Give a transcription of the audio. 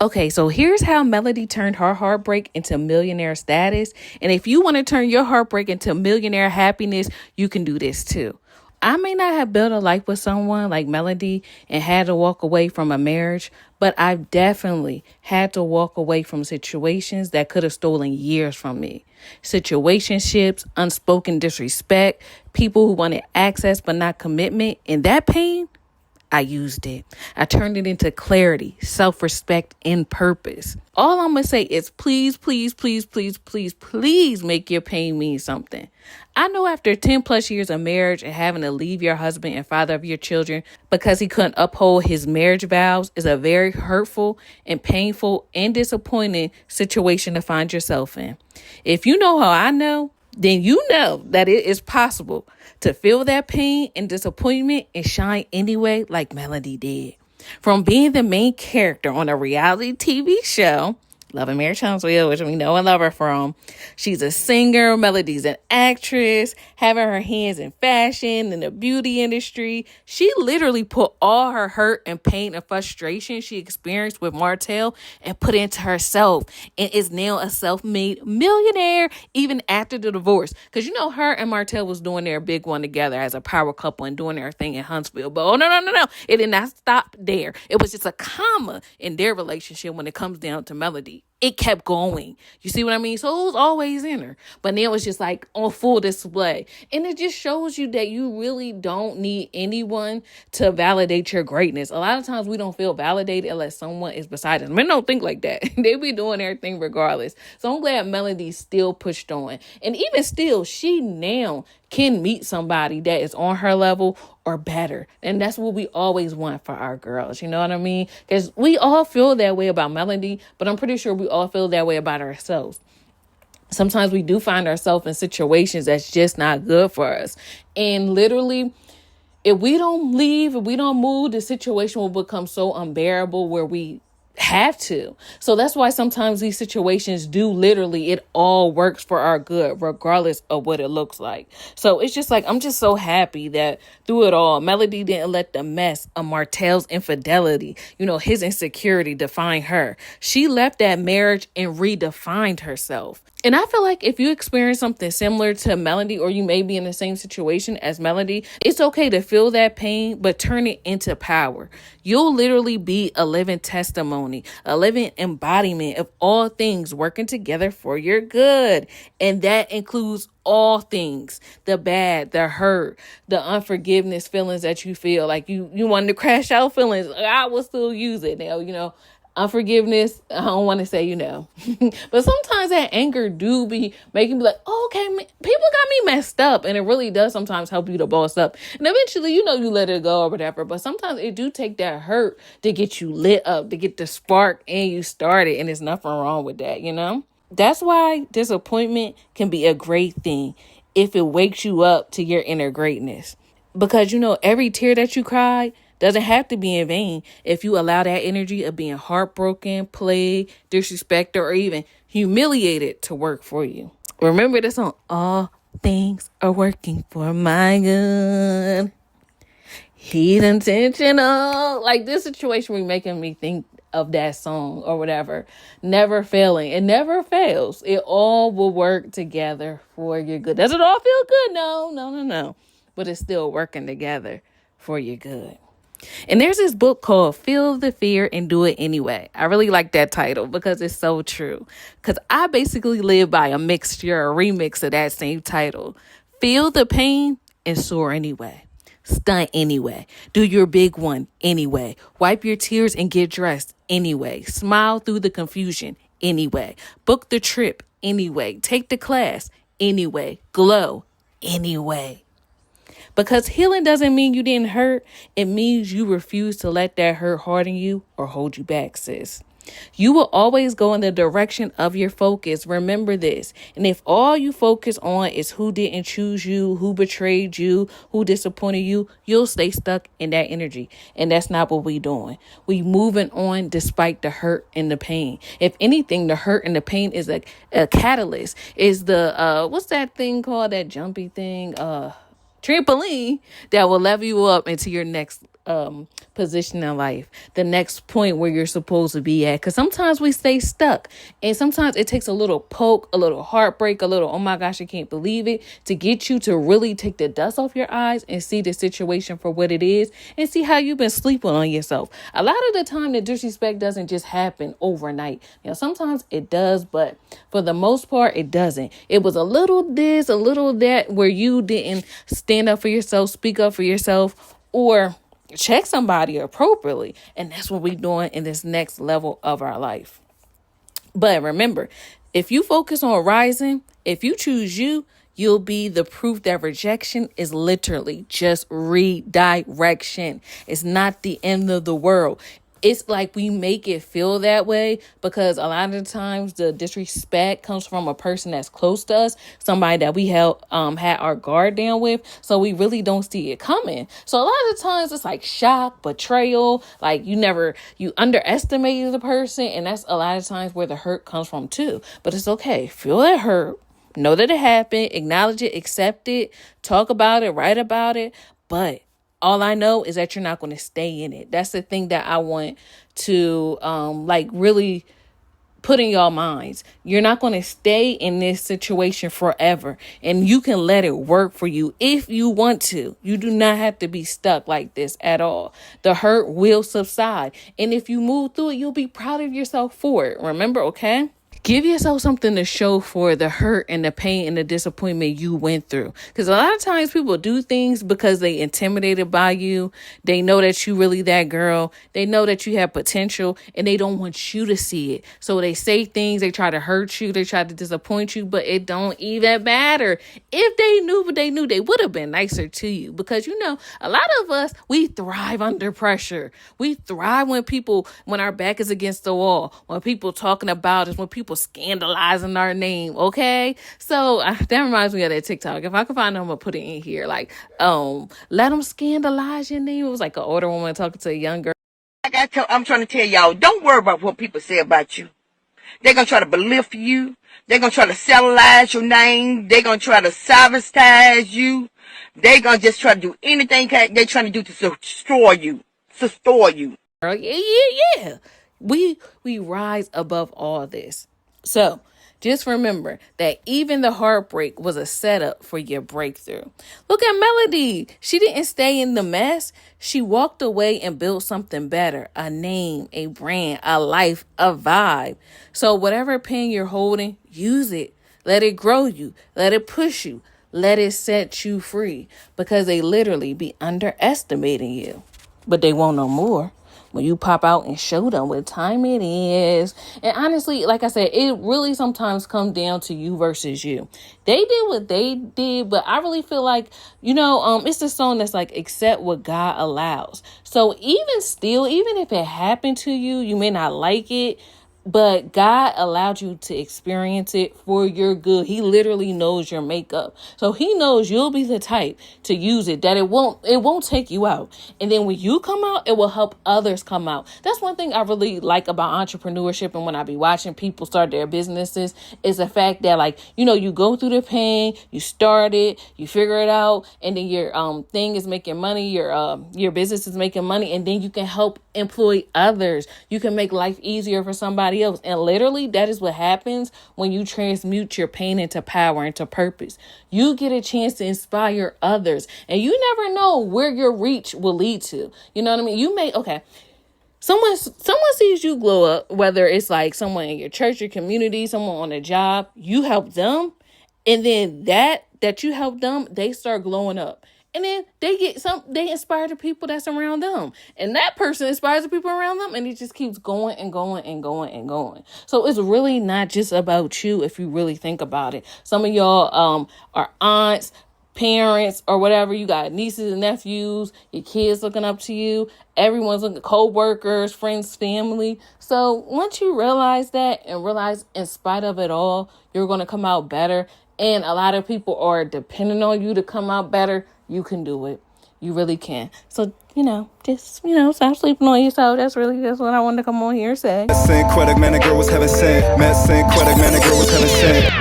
Okay, so here's how Melody turned her heartbreak into millionaire status. And if you want to turn your heartbreak into millionaire happiness, you can do this too. I may not have built a life with someone like Melody and had to walk away from a marriage, but I've definitely had to walk away from situations that could have stolen years from me. Situationships, unspoken disrespect, people who wanted access but not commitment, and that pain, I used it. I turned it into clarity, self-respect, and purpose. All I'm going to say is please, please, please, please, please, please make your pain mean something. I know after 10 plus years of marriage and having to leave your husband and father of your children because he couldn't uphold his marriage vows is a very hurtful and painful and disappointing situation to find yourself in. If you know how I know, then you know that it is possible to feel that pain and disappointment and shine anyway like Melody did. From being the main character on a reality TV show, Love and Marriage Huntsville, which we know and love her from. She's a singer. Melody's an actress, having her hands in fashion and the beauty industry. She literally put all her hurt and pain and frustration she experienced with Martell and put it into herself and is now a self-made millionaire even after the divorce. Because you know her and Martell was doing their big one together as a power couple and doing their thing in Huntsville. But no. It did not stop there. It was just a comma in their relationship when it comes down to Melody. It kept going. You see what I mean? So it was always in her. But now it's just like on full display. And it just shows you that you really don't need anyone to validate your greatness. A lot of times we don't feel validated unless someone is beside us. Men don't think like that. They be doing everything regardless. So I'm glad Melody still pushed on. And even still, she now can meet somebody that is on her level or better. And that's what we always want for our girls. You know what I mean? Because we all feel that way about Melody, but I'm pretty sure we all feel that way about ourselves. Sometimes we do find ourselves in situations that's just not good for us. And literally, if we don't leave, if we don't move, the situation will become so unbearable where we have to. So that's why sometimes these situations do literally, it all works for our good, regardless of what it looks like. So it's just like, I'm just so happy that through it all, Melody didn't let the mess of Martell's infidelity, his insecurity define her. She left that marriage and redefined herself. And I feel like if you experience something similar to Melody, or you may be in the same situation as Melody, it's okay to feel that pain, but turn it into power. You'll literally be a living testimony, a living embodiment of all things working together for your good. And that includes all things, the bad, the hurt, the unforgiveness feelings that you feel like you wanted to crash out feelings. I will still use it now, Unforgiveness, I don't want to say, but sometimes that anger do be making me like, oh, okay, people got me messed up. And it really does sometimes help you to boss up. And eventually, you let it go or whatever. But sometimes it do take that hurt to get you lit up, to get the spark and you started. And there's nothing wrong with that, That's why disappointment can be a great thing if it wakes you up to your inner greatness. Because, every tear that you cry doesn't have to be in vain if you allow that energy of being heartbroken, plagued, disrespected, or even humiliated to work for you. Remember this song, all things are working for my good. He's intentional. Like this situation was making me think of that song or whatever. Never failing. It never fails. It all will work together for your good. Does it all feel good? No. But it's still working together for your good. And there's this book called Feel the Fear and Do It Anyway. I really like that title because it's so true. Because I basically live by a remix of that same title. Feel the pain and soar anyway. Stunt anyway. Do your big one anyway. Wipe your tears and get dressed anyway. Smile through the confusion anyway. Book the trip anyway. Take the class anyway. Glow anyway. Because healing doesn't mean you didn't hurt. It means you refuse to let that hurt harden you or hold you back, sis. You will always go in the direction of your focus. Remember this. And if all you focus on is who didn't choose you, who betrayed you, who disappointed you, you'll stay stuck in that energy. And that's not what we doing. We moving on despite the hurt and the pain. If anything, the hurt and the pain is a catalyst. Is the, what's that thing called? That jumpy thing? Trampoline that will level you up into your next position in life, the next point where you're supposed to be at. Because sometimes we stay stuck, and sometimes it takes a little poke, a little heartbreak, a little, oh my gosh, I can't believe it, to get you to really take the dust off your eyes and see the situation for what it is and see how you've been sleeping on yourself. A lot of the time, the disrespect doesn't just happen overnight. Sometimes it does, but for the most part, it doesn't. It was a little this, a little that, where you didn't stand up for yourself, speak up for yourself, or check somebody appropriately. And that's what we're doing in this next level of our life. But remember, if you focus on rising, if you choose you, you'll be the proof that rejection is literally just redirection. It's not the end of the world. It's like we make it feel that way because a lot of the times the disrespect comes from a person that's close to us, somebody that we had our guard down with, so we really don't see it coming. So a lot of the times it's like shock, betrayal, like you underestimated the person, and that's a lot of times where the hurt comes from too. But it's okay. Feel that hurt. Know that it happened. Acknowledge it. Accept it. Talk about it. Write about it. But all I know is that you're not going to stay in it. That's the thing that I want to really put in your minds. You're not going to stay in this situation forever, and you can let it work for you if you want to. You do not have to be stuck like this at all. The hurt will subside, and if you move through it, you'll be proud of yourself for it. Remember, okay? Give yourself something to show for the hurt and the pain and the disappointment you went through. Because a lot of times people do things because they intimidated by you. They know that you really that girl. They know that you have potential and they don't want you to see it. So they say things, they try to hurt you, they try to disappoint you, but it don't even matter. If they knew what they knew, they would have been nicer to you. Because, a lot of us, we thrive under pressure. We thrive when our back is against the wall, when people talking about us, when people scandalizing our name. Okay, so that reminds me of that TikTok. If I can find them, I'm gonna put it in here. Like, let them scandalize your name. It was like an older woman talking to a young girl. I'm trying to tell y'all, don't worry about what people say about you. They're gonna try to belittle you. They're gonna try to cellularize your name. They're gonna try to sabotage you. They're gonna just try to do anything they're trying to do to destroy you. Yeah. We rise above all this. So just remember that even the heartbreak was a setup for your breakthrough. Look at Melody. She didn't stay in the mess. She walked away and built something better, a name, a brand, a life, a vibe. So whatever pain you're holding, use it. Let it grow you. Let it push you. Let it set you free, because they literally be underestimating you, but they won't know more when you pop out and show them what time it is. And honestly, like I said, it really sometimes comes down to you versus you. They did what they did, but I really feel like, it's the song that's like, accept what God allows. So even if it happened to you, you may not like it, but God allowed you to experience it for your good. He literally knows your makeup. So he knows you'll be the type to use it, that it won't take you out. And then when you come out, it will help others come out. That's one thing I really like about entrepreneurship. And when I be watching people start their businesses, is the fact that you go through the pain, you start it, you figure it out, and then your thing is making money, your business is making money, and then you can help employ others. You can make life easier for somebody else. And literally, that is what happens when you transmute your pain into power, into purpose. You get a chance to inspire others, and you never know where your reach will lead to. You know what I mean? Someone sees you glow up, whether it's like someone in your church, your community, someone on a job, you help them. And then that you help them, they start glowing up. And then they inspire the people that's around them. And that person inspires the people around them. And it just keeps going and going and going and going. So it's really not just about you if you really think about it. Some of y'all are aunts, parents, or whatever. You got nieces and nephews, your kids looking up to you. Everyone's looking, co-workers, friends, family. So once you realize that, and realize in spite of it all, you're going to come out better. And a lot of people are depending on you to come out better. You can do it. You really can. So, stop sleeping on yourself. That's what I wanted to come on here and say. Synquette, man, the girl was heaven sent. Met Synquette, man, the girl was heaven sent.